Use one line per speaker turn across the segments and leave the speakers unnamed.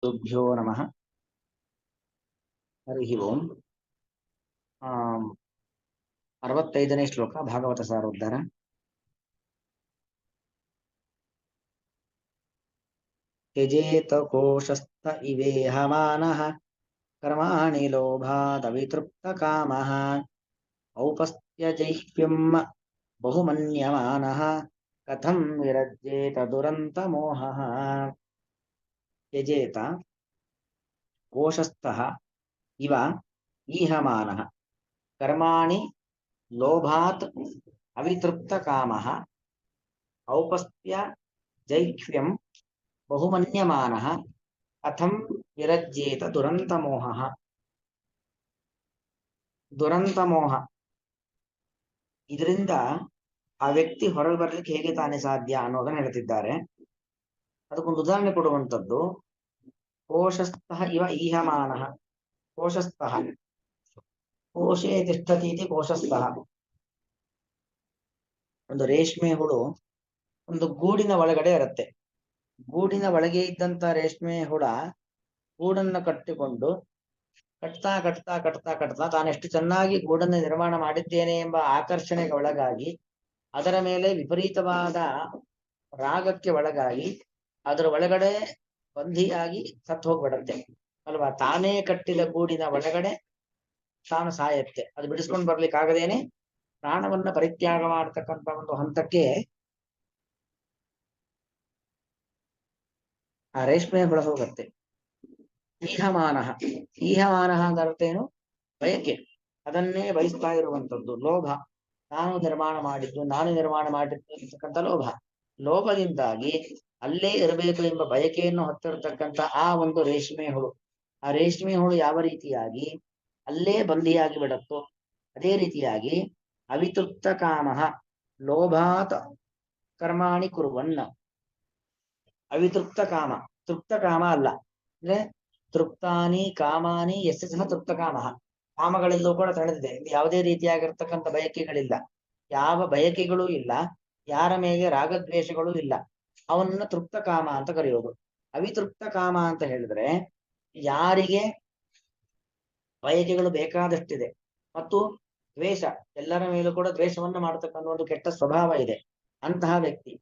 गुरुभ्यो नमः। हरि ओम्। 65ನೇ ಶ್ಲೋಕ ಭಾಗವತ ಸಾರೋದ್ಧಾರ. ತ್ಯಜೇತ ಕೋಶಸ್ಥ ಇವೇಹ ಮಾನಃ ಕರ್ಮಾಣಿ ಲೋಭಾದವಿತೃಪ್ತ ಕಾಮಃ ಔಪಸ್ಥ್ಯಜೈಹ್ಯಂ ಬಹುಮನ್ಯಮಾನಃ ಕಥಂ ವಿರಜ್ಯೇತ ದುರಂತ ಮೋಹಃ. ತ್ಯಜೇತ ಕೋಶಸ್ಥಃ ಇವ ಈಹ ಮಾನಃ ಕರ್ಮಾಣಿ ಲೋಭಾತ್ ಅವಿತೃಪ್ತ ಕಾಮಃ ಔಪಸ್ಥ್ಯ ಜೈಕ್ಷ್ಯಂ ಬಹುಮನ್ಯಮಾನಃ ಕಥಂ ವಿರಜ್ಯೇತ ದುರಂತ ಮೋಹಃ. ದುರಂತ ಮೋಹ, ಇದರಿಂದ ಆ ವ್ಯಕ್ತಿ ಹೊರಗೆ ಬರ್ಲಿಕ್ಕೆ ಹೇಗೆ ತಾನೇ ಸಾಧ್ಯ ಅನ್ನೋದನ್ನ ಹೇಳ್ತಿದ್ದಾರೆ. ಅದಕ್ಕೊಂದು ಉದಾಹರಣೆ ಕೊಡುವಂಥದ್ದು, ಕೋಶಸ್ಥಃ ಇವ ಈಹಮಾನಃ. ಕೋಶಸ್ಥಃ ಕೋಶೇ ತಿಷ್ಠತೀತಿ ಕೋಶಸ್ಥಃ. ಒಂದು ರೇಷ್ಮೆ ಹುಳು ಒಂದು ಗೂಡಿನ ಒಳಗಡೆ ಇರುತ್ತೆ. ಗೂಡಿನ ಒಳಗೆ ಇದ್ದಂತ ರೇಷ್ಮೆ ಹುಳ ಗೂಡನ್ನು ಕಟ್ಟಿಕೊಂಡು ಕಟ್ತಾ ಕಟ್ತಾ ಕಟ್ತಾ ಕಟ್ತಾ ತಾನೆಷ್ಟು ಚೆನ್ನಾಗಿ ಗೂಡನ್ನು ನಿರ್ಮಾಣ ಮಾಡಿದ್ದೇನೆ ಎಂಬ ಆಕರ್ಷಣೆಗೆ ಒಳಗಾಗಿ ಅದರ ಮೇಲೆ ವಿಪರೀತವಾದ ರಾಗಕ್ಕೆ ಒಳಗಾಗಿ ಅದರ ಒಳಗಡೆ ಬಂಧಿಯಾಗಿ ಸತ್ತು ಹೋಗ್ಬಿಡತ್ತೆ ಅಲ್ವಾ. ತಾನೇ ಕಟ್ಟಿದ ಗೂಡಿನ ಒಳಗಡೆ ತಾನು ಸಾಯತ್ತೆ. ಅದು ಬಿಡಿಸ್ಕೊಂಡು ಬರ್ಲಿಕ್ಕಾಗದೇನೆ ಪ್ರಾಣವನ್ನ ಪರಿತ್ಯಾಗ ಮಾಡತಕ್ಕಂತ ಒಂದು ಹಂತಕ್ಕೆ ಆ ರೇಷ್ಮೆ ಹುಳ ಹೋಗುತ್ತೆ. ಈಹಮಾನಃ, ಈಹಮಾನಃ ಅಂತ ಅರ್ಥ ಏನು? ಬಯಕೆ, ಅದನ್ನೇ ಬಯಸ್ತಾ ಇರುವಂತದ್ದು. ಲೋಭ, ನಾನು ನಿರ್ಮಾಣ ಮಾಡಿದ್ದು ಅಂತಕ್ಕಂಥ ಲೋಭ. ಲೋಭದಿಂದಾಗಿ ಅಲ್ಲೇ ಇರಬೇಕು ಎಂಬ ಬಯಕೆಯನ್ನು ಹೊತ್ತಿರತಕ್ಕಂಥ ಆ ಒಂದು ರೇಷ್ಮೆ ಹುಳು, ಆ ರೇಷ್ಮೆ ಹುಳು ಯಾವ ರೀತಿಯಾಗಿ ಅಲ್ಲೇ ಬಂದಿಯಾಗಿ ಬಿಡತ್ತೋ ಅದೇ ರೀತಿಯಾಗಿ ಅವಿತೃಪ್ತ ಕಾಮಃ ಲೋಭಾತ್ ಕರ್ಮಾಣಿ ಕುರುವನ್ನ. ಅವಿತೃಪ್ತ ಕಾಮ, ತೃಪ್ತ ಕಾಮ ಅಲ್ಲ. ಅಂದ್ರೆ ತೃಪ್ತಾನಿ ಕಾಮಾನಿ ಎಸ್ ಸಹ ತೃಪ್ತ ಕಾಮಃ. ಕಾಮಗಳೆಲ್ಲವೂ ಕೂಡ ತಳೆದಿದೆ. ಯಾವುದೇ ರೀತಿಯಾಗಿರ್ತಕ್ಕಂಥ ಬಯಕೆಗಳಿಲ್ಲ, ಯಾವ ಬಯಕೆಗಳೂ ಇಲ್ಲ, ಯಾರ ಮೇಲೆ ರಾಗದ್ವೇಷಗಳೂ ಇಲ್ಲ. ಅವನನ್ನ ತೃಪ್ತ ಕಾಮ ಅಂತ ಕರೆಯೋದು. ಅವಿತೃಪ್ತ ಕಾಮ ಅಂತ ಹೇಳಿದ್ರೆ ಯಾರಿಗೆ ಬಯಕೆಗಳು ಬೇಕಾದಷ್ಟಿದೆ ಮತ್ತು ದ್ವೇಷ, ಎಲ್ಲರ ಮೇಲೂ ಕೂಡ ದ್ವೇಷವನ್ನ ಮಾಡತಕ್ಕಂಥ ಒಂದು ಕೆಟ್ಟ ಸ್ವಭಾವ ಇದೆ, ಅಂತಹ ವ್ಯಕ್ತಿ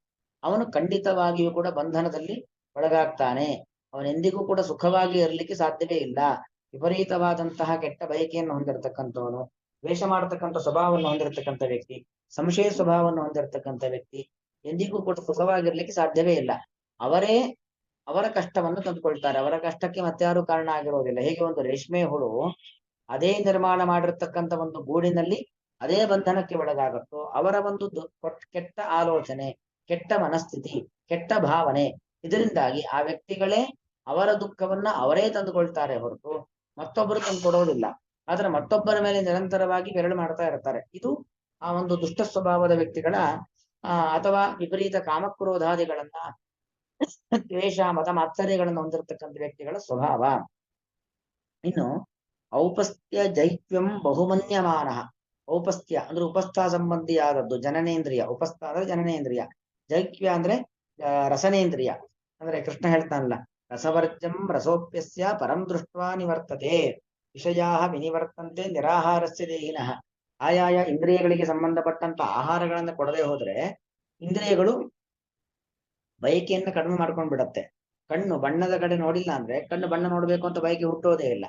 ಅವನು ಖಂಡಿತವಾಗಿಯೂ ಕೂಡ ಬಂಧನದಲ್ಲಿ ಒಳಗಾಗ್ತಾನೆ. ಅವನೆಂದಿಗೂ ಕೂಡ ಸುಖವಾಗಿ ಇರಲಿಕ್ಕೆ ಸಾಧ್ಯವೇ ಇಲ್ಲ. ವಿಪರೀತವಾದಂತಹ ಕೆಟ್ಟ ಬಯಕೆಯನ್ನು ಹೊಂದಿರತಕ್ಕಂಥವನು, ದ್ವೇಷ ಮಾಡತಕ್ಕಂಥ ಸ್ವಭಾವವನ್ನು ಹೊಂದಿರತಕ್ಕಂಥ ವ್ಯಕ್ತಿ, ಸಂಶಯ ಸ್ವಭಾವವನ್ನು ಹೊಂದಿರತಕ್ಕಂಥ ವ್ಯಕ್ತಿ ಎಂದಿಗೂ ಕೂಡ ಸುಖವಾಗಿರ್ಲಿಕ್ಕೆ ಸಾಧ್ಯವೇ ಇಲ್ಲ. ಅವರೇ ಅವರ ಕಷ್ಟವನ್ನು ತಂದುಕೊಳ್ತಾರೆ. ಅವರ ಕಷ್ಟಕ್ಕೆ ಮತ್ತಾರು ಕಾರಣ ಆಗಿರೋದಿಲ್ಲ. ಹೇಗೆ ಒಂದು ರೇಷ್ಮೆ ಹುಳು ಅದೇ ನಿರ್ಮಾಣ ಮಾಡಿರ್ತಕ್ಕಂಥ ಒಂದು ಗೂಡಿನಲ್ಲಿ ಅದೇ ಬಂಧನಕ್ಕೆ ಒಳಗಾಗುತ್ತೋ, ಅವರ ಒಂದು ಕೆಟ್ಟ ಆಲೋಚನೆ, ಕೆಟ್ಟ ಮನಸ್ಥಿತಿ, ಕೆಟ್ಟ ಭಾವನೆ, ಇದರಿಂದಾಗಿ ಆ ವ್ಯಕ್ತಿಗಳೇ ಅವರ ದುಃಖವನ್ನ ಅವರೇ ತಂದುಕೊಳ್ತಾರೆ ಹೊರತು ಮತ್ತೊಬ್ಬರು ತಂದು ಕೊಡೋದಿಲ್ಲ. ಆದ್ರೆ ಮತ್ತೊಬ್ಬರ ಮೇಲೆ ನಿರಂತರವಾಗಿ ಬೆರಳು ಮಾಡ್ತಾ ಇರ್ತಾರೆ. ಇದು ಆ ಒಂದು ದುಷ್ಟ ಸ್ವಭಾವದ ವ್ಯಕ್ತಿಗಳ ಅಥವಾ ವಿಪರೀತ ಕಾಮಕ್ರೋಧಾದಿಗಳನ್ನ, ದ್ವೇಷ ಮತ ಮಾತ್ಸರ್ಯಗಳನ್ನು ಹೊಂದಿರತಕ್ಕಂಥ ವ್ಯಕ್ತಿಗಳ ಸ್ವಭಾವ. ಇನ್ನು ಔಪಸ್ಥ್ಯ ಜೈತ್ವ್ಯಂ ಬಹುಮನ್ಯಮಾನ. ಔಪಸ್ಥ್ಯ ಅಂದ್ರೆ ಉಪಸ್ಥ ಸಂಬಂಧಿಯಾದದ್ದು, ಜನನೇಂದ್ರಿಯ. ಉಪಸ್ಥ ಅಂದ್ರೆ ಜನನೇಂದ್ರಿಯ, ಜೈಕ್ವ್ಯ ಅಂದ್ರೆ ರಸನೇಂದ್ರಿಯ. ಅಂದ್ರೆ ಕೃಷ್ಣ ಹೇಳ್ತಾನಲ್ಲ, ರಸವರ್ಜಂ ರಸೋಪ್ಯಸ್ಯ ಪರಂ ದೃಷ್ಟ್ವಾ ನಿವರ್ತತೆ ವಿಷಯಾ ವಿನಿವರ್ತಂತೆ ನಿರಾಹಾರಸ್ಯ ದೇಹಿನಃ. ಆಯಾಯ ಇಂದ್ರಿಯಗಳಿಗೆ ಸಂಬಂಧಪಟ್ಟಂತ ಆಹಾರಗಳನ್ನು ಕೊಡದೆ ಹೋದ್ರೆ ಇಂದ್ರಿಯಗಳು ಬಯಕೆಯನ್ನು ಕಡಿಮೆ ಮಾಡ್ಕೊಂಡು ಬಿಡತ್ತೆ. ಕಣ್ಣು ಬಣ್ಣದ ಕಡೆ ನೋಡಿಲ್ಲ ಅಂದ್ರೆ ಕಣ್ಣು ಬಣ್ಣ ನೋಡ್ಬೇಕು ಅಂತ ಬಯಕೆ ಹುಟ್ಟೋದೇ ಇಲ್ಲ.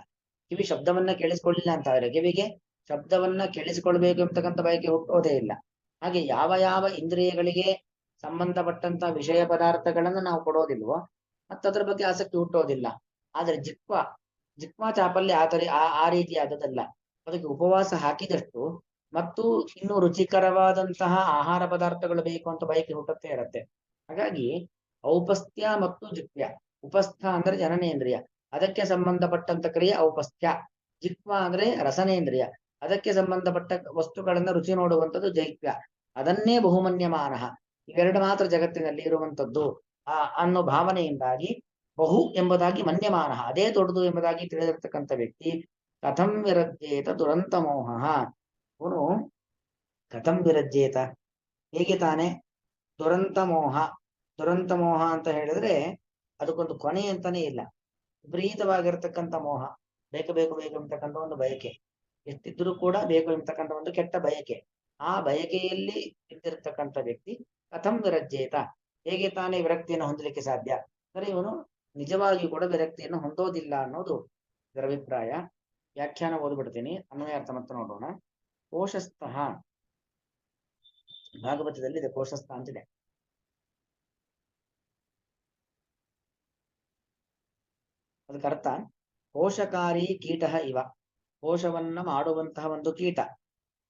ಕಿವಿ ಶಬ್ದವನ್ನ ಕೇಳಿಸ್ಕೊಳ್ಳಿಲ್ಲ ಅಂತ ಆದ್ರೆ ಕಿವಿಗೆ ಶಬ್ದವನ್ನ ಕೇಳಿಸಿಕೊಳ್ಬೇಕು ಅಂತಕ್ಕಂಥ ಬಯಕೆ ಹುಟ್ಟೋದೇ ಇಲ್ಲ. ಹಾಗೆ ಯಾವ ಯಾವ ಇಂದ್ರಿಯಗಳಿಗೆ ಸಂಬಂಧಪಟ್ಟಂತ ವಿಷಯ ಪದಾರ್ಥಗಳನ್ನು ನಾವು ಕೊಡೋದಿಲ್ವೋ ಮತ್ತದ್ರ ಬಗ್ಗೆ ಆಸಕ್ತಿ ಹುಟ್ಟೋದಿಲ್ಲ. ಆದ್ರೆ ಜಿಕ್ವಾ ಚಾಪಲ್ಯ ಆ ರೀತಿಯಾದದಲ್ಲ. ಅದಕ್ಕೆ ಉಪವಾಸ ಹಾಕಿದಷ್ಟು ಮತ್ತು ಇನ್ನು ರುಚಿಕರವಾದಂತಹ ಆಹಾರ ಪದಾರ್ಥಗಳು ಬೇಕು ಅಂತ ಬಯಕೆ ಹುಟ್ಟುತ್ತೇ ಇರತ್ತೆ. ಹಾಗಾಗಿ ಔಪಸ್ಥ್ಯ ಮತ್ತು ಜಿಕ್ವ್ಯ. ಉಪಸ್ಥ ಅಂದ್ರೆ ಜನನೇಂದ್ರಿಯ, ಅದಕ್ಕೆ ಸಂಬಂಧಪಟ್ಟಂತ ಕ್ರಿಯೆ ಔಪಸ್ಥ್ಯ. ಜಿಕ್ವ ಅಂದ್ರೆ ರಸನೇಂದ್ರಿಯ, ಅದಕ್ಕೆ ಸಂಬಂಧಪಟ್ಟ ವಸ್ತುಗಳನ್ನ ರುಚಿ ನೋಡುವಂಥದ್ದು ಜೈಕ್ವ್ಯ. ಅದನ್ನೇ ಬಹುಮನ್ಯಮಾನಃ, ಇವೆರಡು ಮಾತ್ರ ಜಗತ್ತಿನಲ್ಲಿ ಇರುವಂಥದ್ದು ಅನ್ನೋ ಭಾವನೆಯಿಂದಾಗಿ ಬಹು ಎಂಬುದಾಗಿ ಮನ್ಯಮಾನಃ, ಅದೇ ದೊಡ್ಡದು ಎಂಬುದಾಗಿ ತಿಳಿದಿರ್ತಕ್ಕಂಥ ವ್ಯಕ್ತಿ ಕಥಂ ವಿರಜ್ಯೇತ ದುರಂತ ಮೋಹ. ಅವನು ಕಥಂ ವಿರಜ್ಯೇತ, ಹೇಗೆ ತಾನೆ? ದುರಂತ ಮೋಹ. ದುರಂತ ಮೋಹ ಅಂತ ಹೇಳಿದ್ರೆ ಅದಕ್ಕೊಂದು ಕೊನೆ ಅಂತಾನೆ ಇಲ್ಲ. ವಿಪರೀತವಾಗಿರ್ತಕ್ಕಂಥ ಮೋಹ, ಬೇಕು ಬೇಕು ಬೇಕು ಅಂತಕ್ಕಂಥ ಒಂದು ಬಯಕೆ, ಎಷ್ಟಿದ್ರೂ ಕೂಡ ಬೇಕು ಎಂಬತಕ್ಕಂಥ ಒಂದು ಕೆಟ್ಟ ಬಯಕೆ, ಆ ಬಯಕೆಯಲ್ಲಿ ಇದ್ದಿರ್ತಕ್ಕಂಥ ವ್ಯಕ್ತಿ ಕಥಂ ವಿರಜ್ಯೇತ, ಹೇಗೆ ತಾನೇ ವಿರಕ್ತಿಯನ್ನು ಹೊಂದಲಿಕ್ಕೆ ಸಾಧ್ಯ? ಅಂದರೆ ಇವನು ನಿಜವಾಗಿಯೂ ಕೂಡ ವಿರಕ್ತಿಯನ್ನು ಹೊಂದೋದಿಲ್ಲ ಅನ್ನೋದು ಇದರ ಅಭಿಪ್ರಾಯ. ವ್ಯಾಖ್ಯಾನ ಓದ್ಬಿಡ್ತೀನಿ, ಅನ್ವಯಾರ್ಥ ಮತ್ತೆ ನೋಡೋಣ. ಕೋಶಸ್ಥಃ, ಭಾಗವತದಲ್ಲಿ ಇದೆ ಕೋಶಸ್ಥ ಅಂತಿದೆ. ಅದಕ್ಕೆ ಅರ್ಥ ಕೋಶಕಾರಿ ಕೀಟ ಇವ, ಕೋಶವನ್ನ ಮಾಡುವಂತಹ ಒಂದು ಕೀಟ.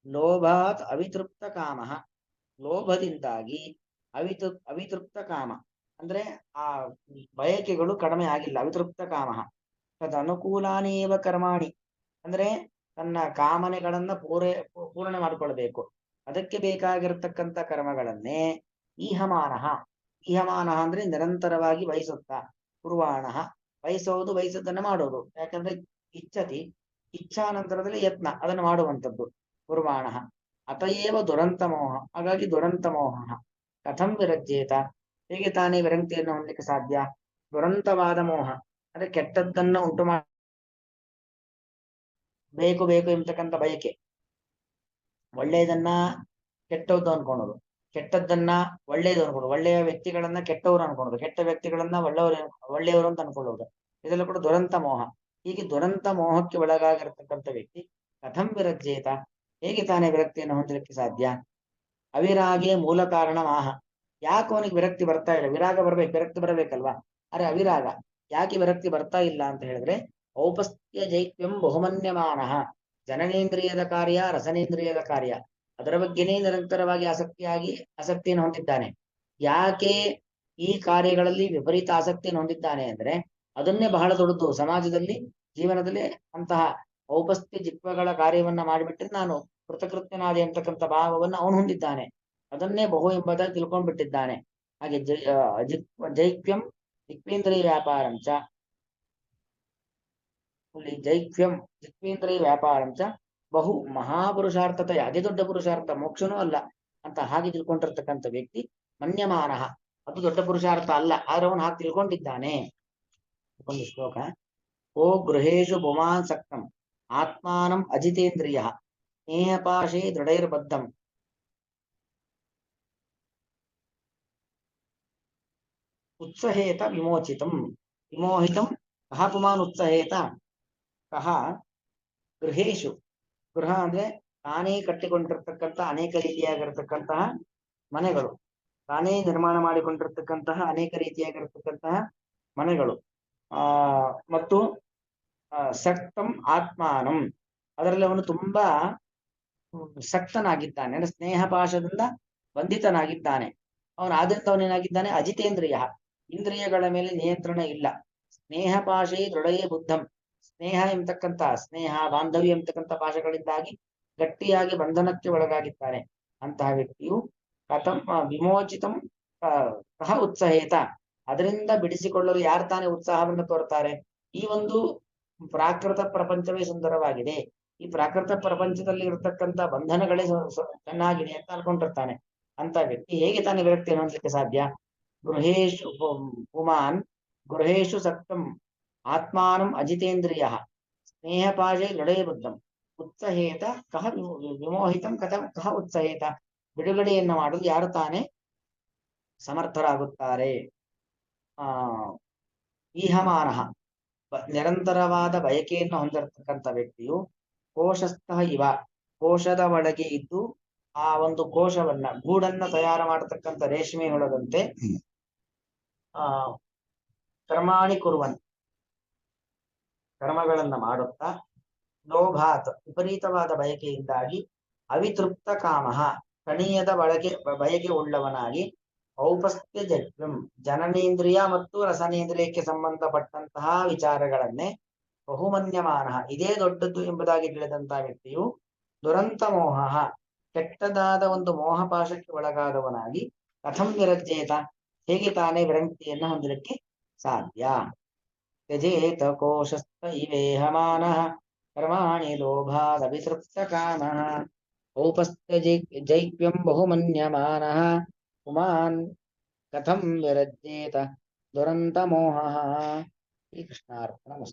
ಲೋಭಾತ್ ಅವಿತೃಪ್ತ ಕಾಮ, ಲೋಭದಿಂದಾಗಿ ಅವಿತೃಪ್ತ ಕಾಮ ಅಂದ್ರೆ ಆ ಬಯಕೆಗಳು ಕಡಿಮೆ ಆಗಿಲ್ಲ. ಅವಿತೃಪ್ತ ಕಾಮ ತದನುಕೂಲಾನೇವ ಕರ್ಮಾಣಿ, ಅಂದ್ರೆ ತನ್ನ ಕಾಮನೆಗಳನ್ನ ಪೂರ್ಣ ಮಾಡಿಕೊಳ್ಬೇಕು, ಅದಕ್ಕೆ ಬೇಕಾಗಿರತಕ್ಕಂಥ ಕರ್ಮಗಳನ್ನೇ ಈಹಮಾನಃ, ಈಹಮಾನಃ ಅಂದ್ರೆ ನಿರಂತರವಾಗಿ ಬಯಸುತ್ತಾ, ಕುರ್ವಾಣಃ ಬಯಸೋದು, ಬಯಸದನ್ನ ಮಾಡೋದು. ಯಾಕಂದ್ರೆ ಇಚ್ಛತಿ, ಇಚ್ಛಾ ನಂತರದಲ್ಲಿ ಯತ್ನ, ಅದನ್ನು ಮಾಡುವಂಥದ್ದು ಕುರ್ವಾಣಃ. ಅತಯೇವ ದುರಂತ ಮೋಹ, ಹಾಗಾಗಿ ದುರಂತ ಮೋಹ. ಕಥಂ ವಿರಜ್ಯೇತ, ಹೇಗೆ ತಾನೇ ವಿರಕ್ತಿಯನ್ನು ಹೊಂದಲಿಕ್ಕೆ ಸಾಧ್ಯ? ದುರಂತವಾದ ಮೋಹ ಅಂದ್ರೆ ಕೆಟ್ಟದ್ದನ್ನ ಉಂಟು ಮಾಡಿ ಬೇಕು ಬೇಕು ಎಂಬತಕ್ಕಂಥ ಬಯಕೆ, ಒಳ್ಳೆಯದನ್ನ ಕೆಟ್ಟದ್ದು ಅನ್ಕೊಳೋದು, ಕೆಟ್ಟದ್ದನ್ನ ಒಳ್ಳೆಯದು ಅನ್ಕೊಳ್ಳೋದು, ಒಳ್ಳೆಯ ವ್ಯಕ್ತಿಗಳನ್ನ ಕೆಟ್ಟವರು ಅನ್ಕೊಳ್ಳೋದು, ಕೆಟ್ಟ ವ್ಯಕ್ತಿಗಳನ್ನ ಒಳ್ಳೆಯವರು ಅಂತ ಅನ್ಕೊಳ್ಳೋದು, ಇದೆಲ್ಲ ಕೂಡ ದುರಂತ ಮೋಹ. ಹೀಗೆ ದುರಂತ ಮೋಹಕ್ಕೆ ಒಳಗಾಗಿರತಕ್ಕಂಥ ವ್ಯಕ್ತಿ ಕಥಂ ವಿರಜ್ಯೇತ, ಹೇಗೆ ತಾನೇ ವಿರಕ್ತಿಯನ್ನು ಹೊಂದಲಿಕ್ಕೆ ಸಾಧ್ಯ? ಅವಿರಾಗೆ ಮೂಲ ಕಾರಣ ಮಾಹ, ಯಾಕೆ ಅವನಿಗೆ ವಿರಕ್ತಿ ಬರ್ತಾ ಇಲ್ಲ? ವಿರಾಗ ಬರ್ಬೇಕು, ವಿರಕ್ತಿ ಬರಬೇಕಲ್ವಾ? ಅರೆ ಅವಿರಾಗ, ಯಾಕೆ ವಿರಕ್ತಿ ಬರ್ತಾ ಇಲ್ಲ ಅಂತ ಹೇಳಿದ್ರೆ, ಔಪಸ್ಥ್ಯ ಜೈಕ್ಯಂ ಬಹುಮನ್ಯಮಾನ, ಜನನೇಂದ್ರಿಯದ ಕಾರ್ಯ ರಸನೇಂದ್ರಿಯದ ಕಾರ್ಯ, ಅದರ ಬಗ್ಗೆನೇ ನಿರಂತರವಾಗಿ ಆಸಕ್ತಿಯನ್ನು ಹೊಂದಿದ್ದಾನೆ. ಯಾಕೆ ಈ ಕಾರ್ಯಗಳಲ್ಲಿ ವಿಪರೀತ ಆಸಕ್ತಿಯನ್ನು ಹೊಂದಿದ್ದಾನೆ ಅಂದ್ರೆ, ಅದನ್ನೇ ಬಹಳ ದೊಡ್ಡದು ಸಮಾಜದಲ್ಲಿ, ಜೀವನದಲ್ಲಿ ಅಂತಹ ಔಪಸ್ಥ್ಯ ಜಿಕ್ವಗಳ ಕಾರ್ಯವನ್ನ ಮಾಡಿಬಿಟ್ರೆ ನಾನು ಕೃತಕೃತ್ಯನಾದೆ ಅಂತಕ್ಕಂಥ ಭಾವವನ್ನು ಅವನು ಹೊಂದಿದ್ದಾನೆ. ಅದನ್ನೇ ಬಹು ಎಂಬುದಾಗಿ ತಿಳ್ಕೊಂಡ್ಬಿಟ್ಟಿದ್ದಾನೆ. ಹಾಗೆ ಜೈಕ್ಯಂ ಜಿಕ್ವೇಂದ್ರಿಯ ವ್ಯಾಪಾರಂಚ, ಇಲ್ಲಿ ಜೈಕ್ಯಂ ಜಿಕ್ವೇಂದ್ರಿಯ ವ್ಯಾಪಾರಂಚ ಬಹು ಮಹಾಪುರುಷಾರ್ಥತೆ, ಅದೇ ದೊಡ್ಡ ಪುರುಷಾರ್ಥ, ಮೋಕ್ಷನೂ ಅಲ್ಲ ಅಂತ ಹಾಗೆ ತಿಳ್ಕೊಂಡಿರ್ತಕ್ಕಂಥ ವ್ಯಕ್ತಿ ಮನ್ಯಮಾನ, ಅದು ದೊಡ್ಡ ಪುರುಷಾರ್ಥ ಅಲ್ಲ, ಆದ್ರೆ ಅವನು ಹಾಗೆ ತಿಳ್ಕೊಂಡಿದ್ದಾನೆ. ಒಂದು ಶ್ಲೋಕ, ಓ ಗೃಹೇಶು ಭುಮಾನ್ ಸಕ್ತಂ ಆತ್ಮಾನಂ ಅಜಿತೇಂದ್ರಿಯ ಸ್ನೇಹಪಾಶೇ ದೃಢೈರ್ಬದ್ಧಂ ಉತ್ಸಹೇತ ವಿಮೋಚಿತಂ ವಿಮೋಹಿತಂ ಕಹ ಪುಮಾನ್ ಉತ್ಸಹೇತ ಕಹ ಗೃಹೇಶು, ಗೃಹ ಅಂದ್ರೆ ತಾನೇ ಕಟ್ಟಿಕೊಂಡಿರ್ತಕ್ಕಂಥ ಅನೇಕ ರೀತಿಯಾಗಿರ್ತಕ್ಕಂತಹ ಮನೆಗಳು, ತಾನೇ ನಿರ್ಮಾಣ ಮಾಡಿಕೊಂಡಿರ್ತಕ್ಕಂತಹ ಅನೇಕ ರೀತಿಯಾಗಿರ್ತಕ್ಕಂತಹ ಮನೆಗಳು, ಮತ್ತು ಸಕ್ತಂ ಆತ್ಮಾನಂ, ಅದರಲ್ಲಿ ಅವನು ತುಂಬಾ ಸಕ್ತನಾಗಿದ್ದಾನೆ, ಅಂದ್ರೆ ಸ್ನೇಹ ಪಾಶದಿಂದ ಬಂಧಿತನಾಗಿದ್ದಾನೆ. ಅವನು ಆದ್ರಿಂದ ಅವನೇನಾಗಿದ್ದಾನೆ? ಅಜಿತೇಂದ್ರಿಯ, ಇಂದ್ರಿಯಗಳ ಮೇಲೆ ನಿಯಂತ್ರಣ ಇಲ್ಲ. ಸ್ನೇಹ ಪಾಶೇ ದೃಢಯೇ ಬುದ್ಧಂ, ಸ್ನೇಹ ಎಂಬತಕ್ಕಂಥ ಸ್ನೇಹ ಬಾಂಧವ್ಯ ಎಂಬತಕ್ಕಂಥ ಪಾಶಗಳಿಂದಾಗಿ ಗಟ್ಟಿಯಾಗಿ ಬಂಧನಕ್ಕೆ ಒಳಗಾಗಿದ್ದಾನೆ. ಅಂತಹ ವ್ಯಕ್ತಿಯು ಕಥಂ ವಿಮೋಚಿತಂ ಕಹ ಉತ್ಸಹೇತ, ಅದರಿಂದ ಬಿಡಿಸಿಕೊಳ್ಳಲು ಯಾರು ತಾನೇ ಉತ್ಸಾಹವನ್ನು ತೋರ್ತಾರೆ? ಈ ಒಂದು ಪ್ರಾಕೃತ ಪ್ರಪಂಚವೇ ಸುಂದರವಾಗಿದೆ, ಈ ಪ್ರಾಕೃತ ಪ್ರಪಂಚದಲ್ಲಿ ಇರತಕ್ಕಂಥ ಬಂಧನಗಳೇ ಚೆನ್ನಾಗಿದೆ ಅಂತ ಅನ್ಕೊಂಡಿರ್ತಾನೆ. ಅಂತ ವ್ಯಕ್ತಿ ಹೇಗೆ ತಾನೇ ವಿರಕ್ತಿಯನ್ನು ಹೊಂದಲಿಕ್ಕೆ ಸಾಧ್ಯ? ಗೃಹೇಶು ಪುಮಾನ್ ಗೃಹೇಶು ಸಕ್ತಂ ಆತ್ಮಾನಂ ಅಜಿತೇಂದ್ರಿಯ ಸ್ನೇಹಪಾಶೇ ದೃಢಯಬದ್ಧಂ ಉತ್ಸಹೇತ ಕಹ ವಿಮೋಹಿತಂ ಕಹ ಉತ್ಸಹೇತ, ಬಿಡುಗಡೆಯನ್ನು ಮಾಡಲು ಯಾರು ತಾನೇ ಸಮರ್ಥರಾಗುತ್ತಾರೆ? ಈಹಮಾನಃ, ನಿರಂತರವಾದ ಬಯಕೆಯನ್ನು ಹೊಂದಿರತಕ್ಕಂಥ ವ್ಯಕ್ತಿಯು ಕೋಶಸ್ಥ ಇವ, ಕೋಶದ ಒಳಗೆ ಇದ್ದು ಆ ಒಂದು ಕೋಶವನ್ನ ಗೂಡನ್ನ ತಯಾರು ಮಾಡತಕ್ಕಂಥ ರೇಷ್ಮೆ ಹುಳದಂತೆ ಕರ್ಮಾಣಿ ಕುರುವನ್, ಕರ್ಮಗಳನ್ನ ಮಾಡುತ್ತಾ, ಲೋಭಾತ್ ವಿಪರೀತವಾದ ಬಯಕೆಯಿಂದಾಗಿ, ಅವಿತೃಪ್ತ ಕಾಮ ಕಣಿಯದ ಬಯಕೆ ಉಳ್ಳವನಾಗಿ, ಔಪಸ್ಥ್ಯ ಜಗ್ಯಂ ಜನನೇಂದ್ರಿಯ ಮತ್ತು ರಸನೇಂದ್ರಿಯಕ್ಕೆ ಸಂಬಂಧಪಟ್ಟಂತಹ ವಿಚಾರಗಳನ್ನೇ ಬಹುಮನ್ಯಮಾನ, ಇದೇ ದೊಡ್ಡದ್ದು ಎಂಬುದಾಗಿ ತಿಳಿದಂತಹ ವ್ಯಕ್ತಿಯು ದುರಂತ ಮೋಹ, ಕೆಟ್ಟದಾದ ಒಂದು ಮೋಹಪಾಶಕ್ಕೆ ಒಳಗಾದವನಾಗಿ ಕಥಂ ವಿರಜ್ಯೇತ, ಹೇಗೆ ತಾನೇ ವಿರಕ್ತಿಯನ್ನು ಹೊಂದಲಿಕ್ಕೆ ಸಾಧ್ಯ? ತ್ಯಜೇತ ಕೋಶಸ್ಥ ಇವೇಹಮಾನಃ ಕರ್ಮಾಣಿ ಲೋಭಾದವಿತೃಪ್ತ ಕಾಮಃ ಔಪಸ್ಥ್ಯ ಜೈಕ್ಯಂ ಬಹುಮನ್ಯಮಾನಃ ಪುಮಾನ್ ಕಥಂ ವಿರಜ್ಯೇತ ದುರಂತ ಮೋಹಃ. ಶ್ರೀಕೃಷ್ಣಾರ್ಪಣಮಸ್ತು.